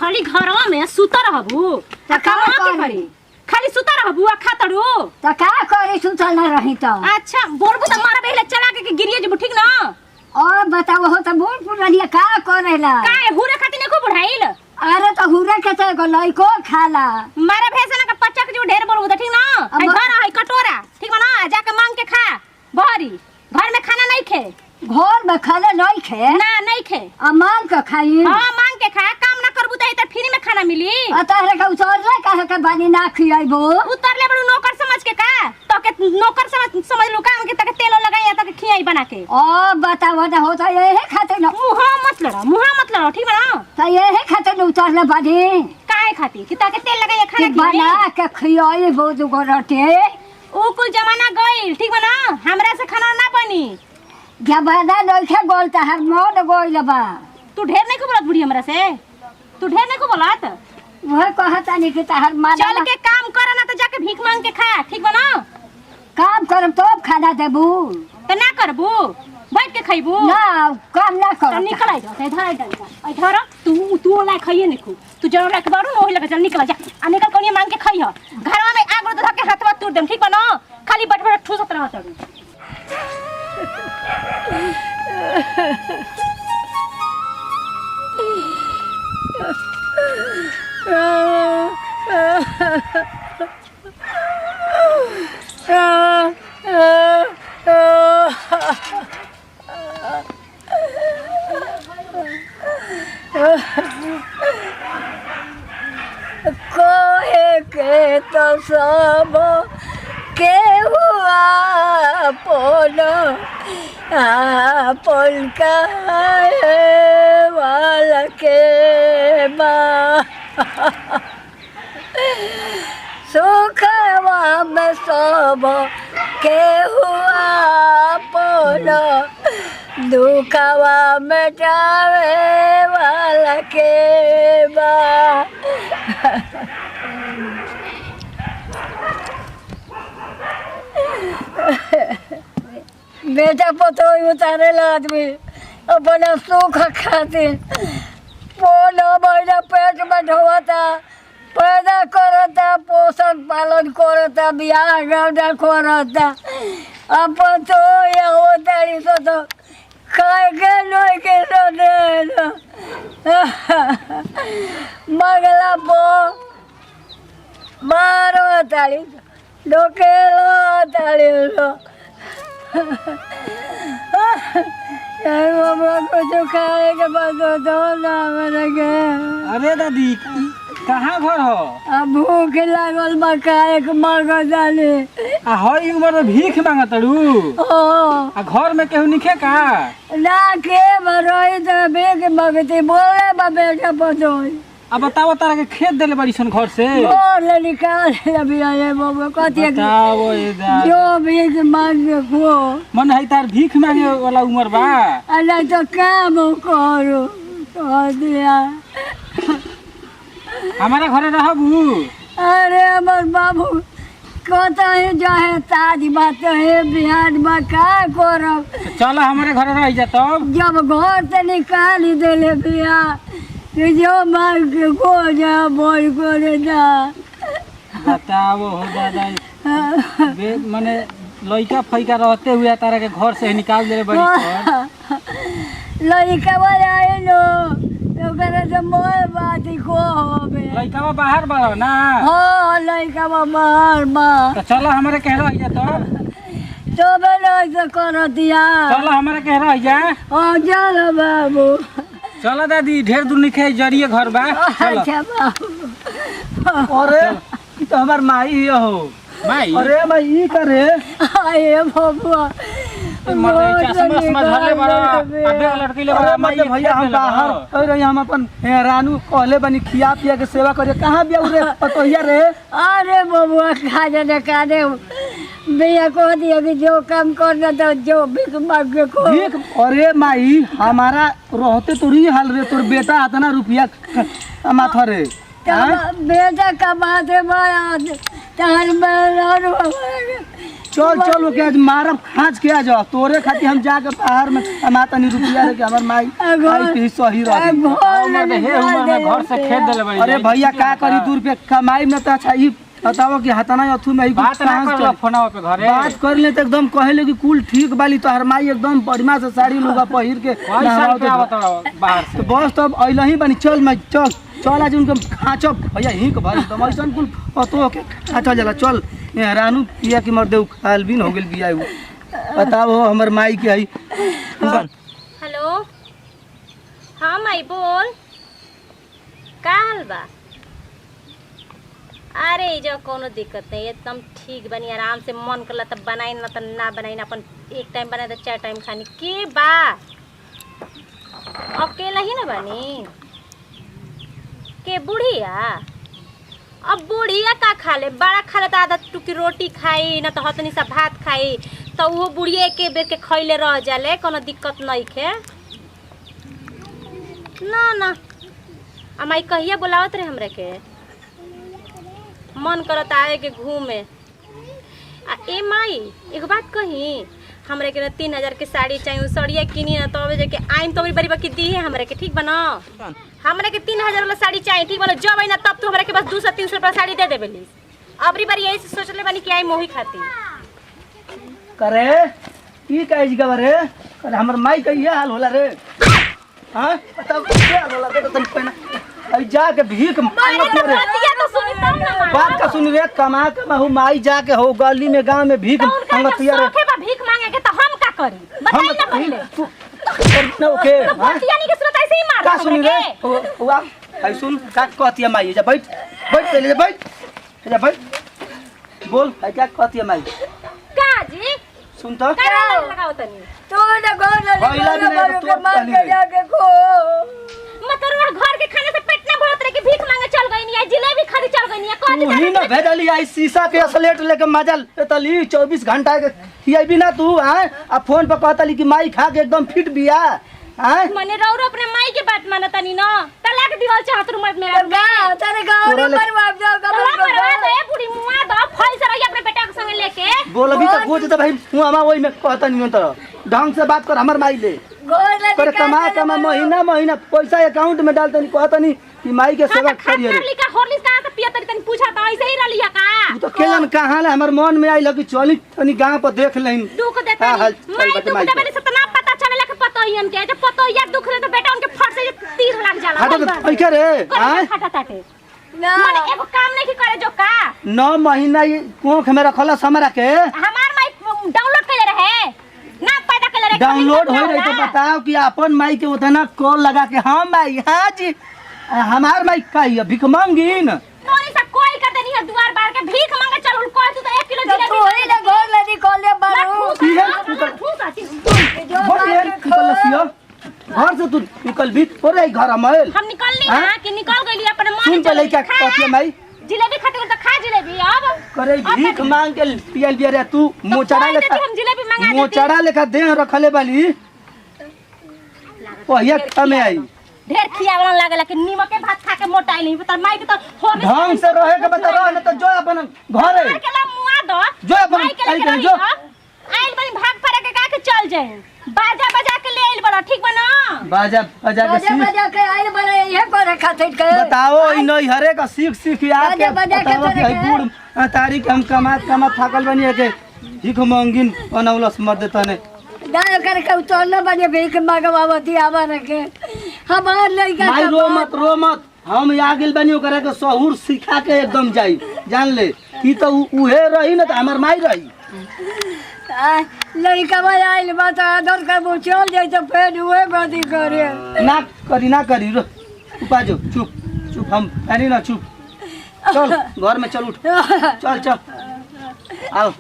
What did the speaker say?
खाली घरवा में सुता रहबू त काम के करी खाली सुता रहबू आ खातड़ू त का करे सुतल न रही त अच्छा बोलबू त मारा बेले चला के गिरिए जब ठीक ना और बताओ हो त बूढ़ पुरानिया का करेला काहे हुरे खाती ने को बुढ़ाइल अरे तो हुरे के ते को लइको खाला मारा भैंसा का पचक जो ढेर बोलबू त ठीक ना आई घर है कटोरा ठीक बा ना जाके मांग के खा भरी घर में खाना नहीं खे घर में खाना नहीं खे ना नहीं खे मांग के खाई हां मांग के खा काम ना करबू त फ्री में खाना मिली अतरे का उतरले काहे के बानी ना खियाइबो उतरले बड़ू नौकर समझ के का तो के नौकर समझ लो काम के तक तेल लगाई तक खियाई बना के ओ बताओ ना होता ये खाते न मुहा मत लड़ा ठीक बा ना त ये खाते न उतरले बानी काहे खाती कि तक तेल लगाई खाना बना के खियाइबो दुगो रोटी ओ कुल जमाना गइल ठीक बा ना हमरा से खाना ना बनी जमाना नइखे गोलता हर मन गोइल बा तू ढेर नहीं को बोलत बुढ़ी हमरा से तू ढेर नहीं को बोलत वह कहता नहीं कि तहर माना चल के काम कर ना तो जाके भीख मांग के खा ठीक बा ना काम करब तो खाना देबू त ना करबू बैठ के खइबू ना काम ना कर चल निकल आ जा इधर तू ला खाइए नहीं खूब तू जरूर ला के बारू न ओही लगे चल निकल जा आ निकल कोनी मांग के खइह घरवा में आग रो धके हाथवा तोड़ देम ठीक बा ना खाली बैठ बैठ ठूसत रह तू कोहे के तो सब के हुआ पोलो आपन का वाला के बा सुखवा में सब के हुआ पोलो दुखवा में जावे वाला के बा बेटा पतो उतारे आदमी अपना सुख खातिर पोलो महीना पेट में ढोता पैदा करता पोषण पालन करता बियाह गौना करता अपन तो ये होतारी सो तो खाए के नोई के सो दे मगला पो मारो तारी डोकेलो तारी लो कुछ खाए के बाद दो ना मेरे के अरे दादी कहाँ घर हो अब भूख लागल बा खाए के मग जाने आ हई उम्र में भीख मांगत तड़ू आ घर में केहू निखे का ना के मरोई तो बेग मगती बोले बा बेटा पतोई अब बताओ तारा के खेत देले बड़ी सन घर से बोल निकाल अभी आए बाबू कथी बताओ ये दा जो भीख मांग के खो मन है तार भीख मांगे वाला उम्र बा अल्लाह तो काम करो कह दिया हमारा घरे रहबू अरे हमर बाबू कतही जाए ताज बात है बिहार में का करब चल हमारे घरे रह जा तब जब घर से निकाल ही देले बिया कि जो मांग के खो जा बोल करे जा बताओ हो दादा मने लइका फैका रहते हुए तारा के घर से निकाल देले बड़ी लड़का वाला आए लो तो करे से मोर बात को होबे लइका बाहर बा ना हां लड़का बाहर मां तो चल हमारे कह रह जा तब तो बेलो से कर दिया चल हमारे कह रह जा ओ चल बाबू चल दादी ढेर दूर निखे जरिए घर बा चल अच्छा बाबू अरे तो हमार माई हो माई अरे मैं ई करे आए बाबू मतलब भैया हम बाहर रही हम अपन रानू कहले बनी खिया पिया के सेवा करे कहाँ बिया रे पतोहिया रे अरे बबुआ खा जाने का दे भैया को दिया कि जो काम करना था जो भीख मांग के को भीख अरे माई हमारा रहते तोरी हाल रे तोर बेटा आता ना रुपया माथा रे बेटा कमा दे तार चल चल ओके आज मारब खाँच के आ जाओ तोरे खातिर हम जाके पहाड़ में कमाता नहीं रुपया लेके हमर माई आई सही रह हे उम्र में घर से खेत देले बड़ी अरे भैया का करी 2 रुपया कमाई में तो अच्छा ई बताओ कि हतना अथु में बात ना कर फोनवा पे घरे बात कर ले तो एकदम कहले कि कुल ठीक बाली तो हर माई एकदम बढ़िया से साड़ी लुगा पहिर के पैसा पे आवत बाहर से तो बस तब अइलही बनी चल मैं चल आज उनके खाँचब भैया हिंक भर एकदम ऐसा कुल पतो के खाँचल जाला चल रानू पिया की मर देऊ खाल बिन हो गेल बिया बताओ हमर माई के आई हेलो हाँ माई बोल का हाल बा अरे जो कोनो दिक्कत नहीं एकदम ठीक बनी आराम से मन करला तब बनाई ना तो ना बनाई ना अपन एक टाइम बनाए तो 4 टाइम खानी के बा अकेला ही ना बनी के बुढ़िया अब बुढ़िया का खा ले बड़ा खा ले तो आधा टुकी रोटी खाई ना तो हतनी सा भात खाई तो वो बुढ़िया के बेर के खैले रह जाले कोनो दिक्कत नहीं खे ना ना अमाई कहिया बुलावत रहे हमरे के मन करत आए के घूमे आ ए माई एगो बात कही हमरे के 3000 के साड़ी चाहिए साड़िया किनी ना तब जाके आइम तो बड़ी बाकी दी है हमरे के ठीक बना हमरे के 3000 वाला साड़ी चाहिए ठीक बना जब आई ना तब तू हमरे के बस 200-300 रुपया साड़ी दे देबे ली अबरी बार यही से सोचले बानी कि आई मोही खाती करे ई काहे जी गवरे करे हमर माई के ये हाल होला रे हां बताओ क्या हाल होला तो तन पहना आई जाके भीख मांगत रे तो सुनी तब ना बात का सुन रे कमा के महू माई जाके हो गली में गांव में भीख मांगत रे भीख मांगे के तो हम का करी बताई ना पहले तू ना ओके हां यानी के सूरत ऐसे ही मार का सुनी रे हुआ आई सुन का कहतिया माई जा बैठ पहले जा बैठ बोल आई क्या कहतिया माई का जी सुन तो लगाओ तनी तू ना घर के मार के जाके खो मतलब घर के खाने से पेट ना भरत रे कि भीख मांगे चल गई नहीं जिलेबी खाली चल गई नहीं कौन तू ही ना भेजली आई शीशा के स्लेट लेके मजल तली 24 घंटा के खियाई भी ना तू हां आ फोन पे कहतली कि माई खा के एकदम फिट बिया हां मने रौरो अपने माई के बात मानतनी ना तलाक दिवाल चाहत रु मत मेरा गा तेरे गांव में परवाब जाओ परवा दे बुढ़ी मुआ दो फल से रही अपने बेटा के संग लेके बोलबी तो पूछ तो भाई हूं हमा ओई में कहतनी न तो ढंग से बात कर हमर माई ले पर कमा महीना पैसा अकाउंट में डालतनी कहतनी कि माई के सेवा करिए रे लिखा होरलिस कहां से पिया तनी पूछा त ऐसे ही रलिया का तू तो केलन कहां ले हमर मन में आइल कि चली तनी गांव पर देख लेन दुख देता माई दुख देबे से त ना पता चले के पतो ही के जब पतो या दुख रे तो बेटा उनके फट से तीर लग जाला हट पैसा रे हां फटा ताटे ना माने एगो काम नहीं करे जो का 9 महीना ये कोख में रखला हमरा के हमार माई डाउनलोड कर रहे ना पैदा कर रहे डाउनलोड हो रही तो बताओ कि अपन माई के उतना कॉल लगा के हां माई हां जी हमार माई काई भीख मांगीन तोरी सब कोई कर देनी है दुआर बार के भीख मांगे चल उन कोई तो 1 किलो जिलेबी तू ही ना घर ले निकल ले बारू की है ठूस आती बोल यार निकल सियो घर से तू निकल भी तोरे घर में हम निकल ली ना कि निकल गइली अपने मन सुन पहले क्या कहती माई जिलेबी खाते तो खा जिलेबी अब करे भीख मांग के पियल बिया रे तू मोचड़ा लेखा हम जिलेबी मंगा देती मोचड़ा लेखा देह रखले वाली पहिया खमे आई ढेर खियावला लागला कि नीमक के भात खा के मोटाई नहीं पता माई के तो हो ढंग से रहे के बता रह न तो जो अपन घर है केला मुआ दो जो अपन आई के जो आइल बनी भाग फरे के का के चल जाए बाजा बजा के ले आइल बड़ा ठीक बना बाजा बजा के बजा के आइल बड़े ये करे खातिर के बताओ ई नई हरे का सीख आ के बजा के बताओ कि बूढ़ तारीख हम कमा थाकल बनी है के भीख मांगिन बनौलस मर देता ने दाल करके उतरना बजे भीख मांगवावती आवा रखे हमार लइका माई रो मत हम आ गेल बनी ओकरा के सहूर सिखा के एकदम जाई जान ले की तो उहे रही न त हमर माई रही लइका आइल बा त आदर कर चल जाई त फेर उहे गति करे ना करी रो उपाजो चुप हम यानी ना चुप चल घर में चल उठ चल आओ